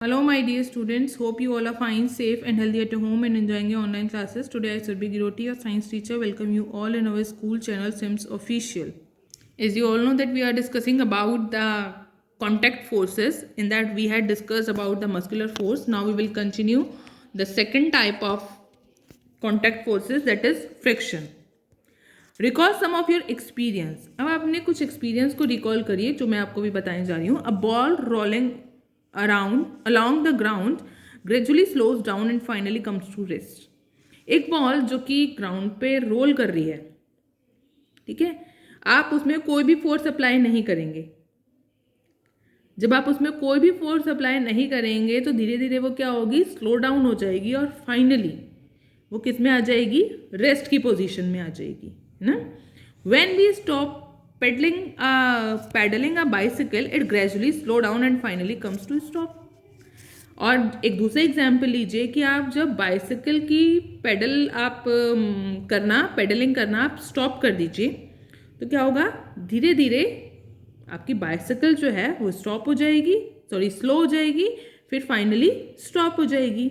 Hello, my dear students. Hope you all are fine, safe, and healthy at home and enjoying your online classes. Today, I, Surbhi Giroti, your science teacher, welcome you all in our school channel Sims Official. As you all know, that we are discussing about the contact forces. In that, we had discussed about the muscular force. Now, we will continue the second type of contact forces, that is friction. Recall some of your experience. अब आपने कुछ experience को recall करिए जो मैं आपको भी बताने जा रही हूँ. A ball rolling around along the ground gradually slows down and finally comes to rest. एक बॉल जो कि ग्राउंड पे रोल कर रही है, ठीक है, आप उसमें कोई भी फोर्स अप्लाई नहीं करेंगे. जब आप उसमें कोई भी फोर्स अप्लाई नहीं करेंगे तो धीरे धीरे वो क्या होगी, स्लो डाउन हो जाएगी और फाइनली वो किस में आ जाएगी, रेस्ट की पोजीशन में आ जाएगी, है ना. When we stop pedalling a bicycle it gradually slow down and finally comes to stop. और एक दूसरा एग्जाम्पल लीजिए कि आप जब बाइसिकल की पेडलिंग करना आप स्टॉप कर दीजिए तो क्या होगा, धीरे धीरे आपकी बाइसिकल जो है वो स्लो हो जाएगी, फिर फाइनली स्टॉप हो जाएगी.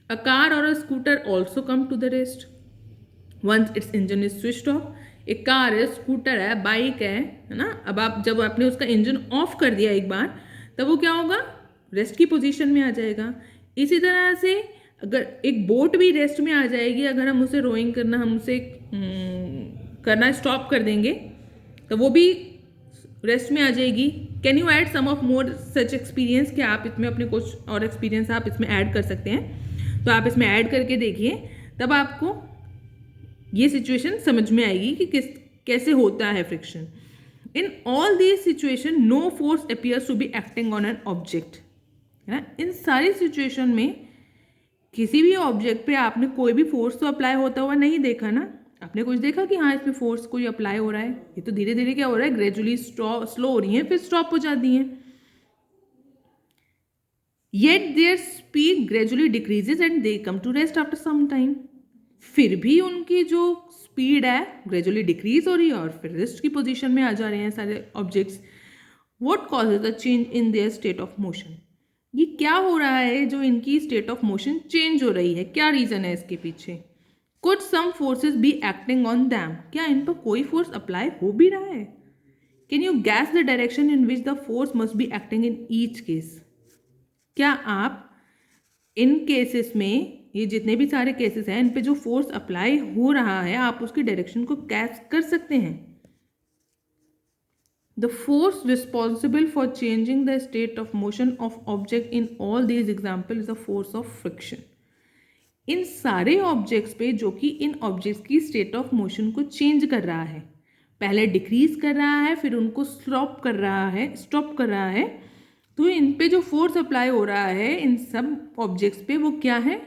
अ कार और a scooter also come to the rest once its engine is switched off. एक कार है, स्कूटर है, बाइक है ना. अब आप जब आपने उसका इंजन ऑफ कर दिया एक बार, तब वो क्या होगा, रेस्ट की पोजीशन में आ जाएगा. इसी तरह से अगर एक बोट भी रेस्ट में आ जाएगी, अगर हम उसे रोइंग करना करना स्टॉप कर देंगे तो वो भी रेस्ट में आ जाएगी. Can you add some of more such experience, कि आप इसमें अपने कुछ और एक्सपीरियंस आप इसमें ऐड कर सकते हैं. तो आप इसमें ऐड करके देखिए, तब आपको ये सिचुएशन समझ में आएगी कि कैसे होता है friction. In all these situation no force appears to be acting on an object, है ना. इन सारी सिचुएशन में किसी भी ऑब्जेक्ट पे आपने कोई भी फोर्स तो अप्लाई होता हुआ नहीं देखा ना. आपने कुछ देखा कि हाँ इसमें फोर्स कोई अप्लाई हो रहा है? ये तो धीरे धीरे क्या हो रहा है, ग्रेजुअली स्लो हो रही है, फिर स्टॉप हो जाती हैं. Yet their speed gradually decreases and they come to rest after some time. फिर भी उनकी जो स्पीड है ग्रेजुअली डिक्रीज हो रही है और फिर रेस्ट की पोजीशन में आ जा रहे हैं सारे objects. What causes the change in their state of motion. ये क्या हो रहा है जो इनकी स्टेट ऑफ मोशन चेंज हो रही है, क्या रीजन है इसके पीछे. Could some forces be acting on them. क्या इन पर कोई फोर्स अप्लाई हो भी रहा है. Can you gas the direction in which the force must be acting in each case. क्या आप इन केसेस में, ये जितने भी सारे केसेस हैं, इन पे जो फोर्स अप्लाई हो रहा है आप उसकी डायरेक्शन को गैस कर सकते हैं. The force responsible for changing the state of motion of object in all these example is the force of friction. इन सारे ऑब्जेक्ट्स पे जो कि इन ऑब्जेक्ट्स की स्टेट ऑफ मोशन को चेंज कर रहा है, पहले डिक्रीज कर रहा है फिर उनको स्टॉप कर रहा है, तो इन पे जो फोर्स अप्लाई हो रहा है इन सब ऑब्जेक्ट्स पे, वो क्या है,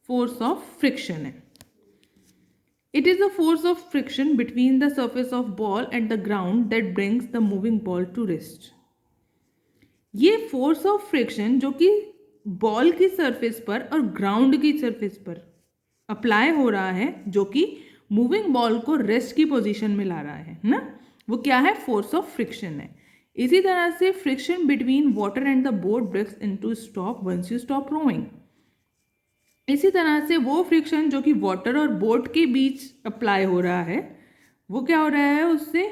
फोर्स ऑफ फ्रिक्शन है. It is the force of friction between the surface of ball and the ground that brings the moving ball to rest. ये फोर्स ऑफ फ्रिक्शन जो कि बॉल की सरफेस पर और ग्राउंड की सरफेस पर apply हो रहा है, जो कि मूविंग बॉल को रेस्ट की पोजीशन में ला रहा है ना, वो क्या है, फोर्स ऑफ फ्रिक्शन है. इसी तरह से friction between water and the boat brakes into stop once you stop rowing. इसी तरह से वो फ्रिक्शन जो कि वाटर और बोट के बीच अप्लाई हो रहा है, वो क्या हो रहा है, उससे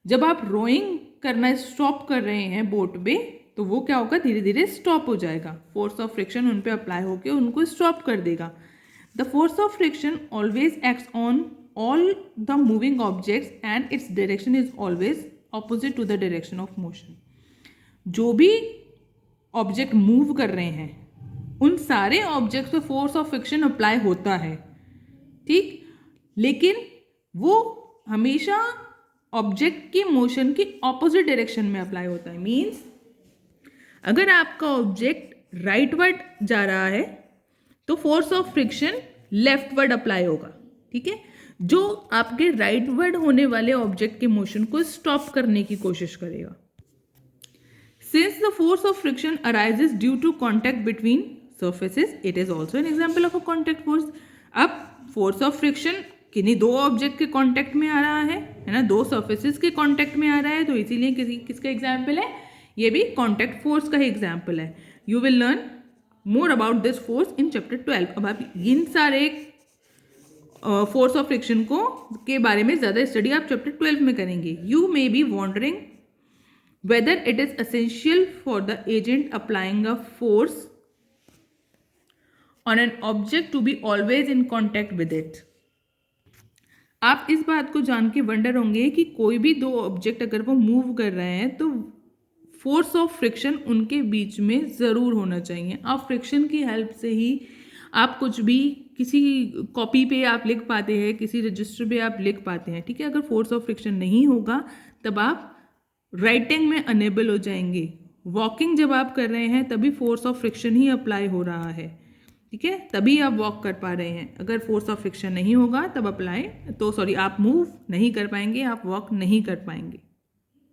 जब आप रोइंग करना स्टॉप कर रहे हैं बोट पे, तो वो क्या होगा, धीरे धीरे स्टॉप हो जाएगा. फोर्स ऑफ फ्रिक्शन उन पे अप्लाई होकर उनको स्टॉप कर देगा. The force of friction always acts on all the moving objects and its direction is always opposite to the direction of motion. जो भी ऑब्जेक्ट मूव कर रहे हैं उन सारे ऑब्जेक्ट्स पे फोर्स ऑफ फ्रिक्शन अप्लाई होता है, ठीक, लेकिन वो हमेशा ऑब्जेक्ट की मोशन की ऑपोजिट डायरेक्शन में अप्लाई होता है. मीन्स अगर आपका ऑब्जेक्ट राइटवर्ड जा रहा है तो force of friction leftward apply होगा, ठीक है, जो आपके राइटवर्ड होने वाले ऑब्जेक्ट के मोशन को स्टॉप करने की कोशिश करेगा. Since the force of friction arises due to contact between surfaces, it is also an example of a contact force. अब फोर्स ऑफ फ्रिक्शन किन्हीं दो ऑब्जेक्ट के कॉन्टैक्ट में आ रहा है ना, दो सर्फेसेस के कॉन्टैक्ट में आ रहा है, तो इसीलिए किसका एग्जाम्पल है, ये भी कॉन्टैक्ट फोर्स का ही एग्जाम्पल है. You will learn more about this force in chapter 12. अब आप इन सारे फोर्स ऑफ फ्रिक्शन को के बारे में ज़्यादा स्टडी आप चैप्टर 12 में करेंगे. You may be wondering whether it is essential for the agent applying a force on an object to be always in contact with it. आप इस बात को जान के वंडर होंगे कि कोई भी दो ऑब्जेक्ट अगर वो मूव कर रहे हैं तो फोर्स ऑफ फ्रिक्शन उनके बीच में ज़रूर होना चाहिए. आप फ्रिक्शन की हेल्प से ही आप कुछ भी किसी कॉपी पे आप लिख पाते हैं, किसी रजिस्टर पे आप लिख पाते हैं. ठीक है, अगर फोर्स ऑफ फ्रिक्शन नहीं होगा तब आप राइटिंग में अनेबल हो जाएंगे. वॉकिंग जब आप कर रहे हैं तभी force of friction he apply हो रहा है. ठीक है, तभी आप वॉक कर पा रहे हैं. अगर फोर्स ऑफ फ्रिक्शन नहीं होगा तब आप मूव नहीं कर पाएंगे, आप वॉक नहीं कर पाएंगे.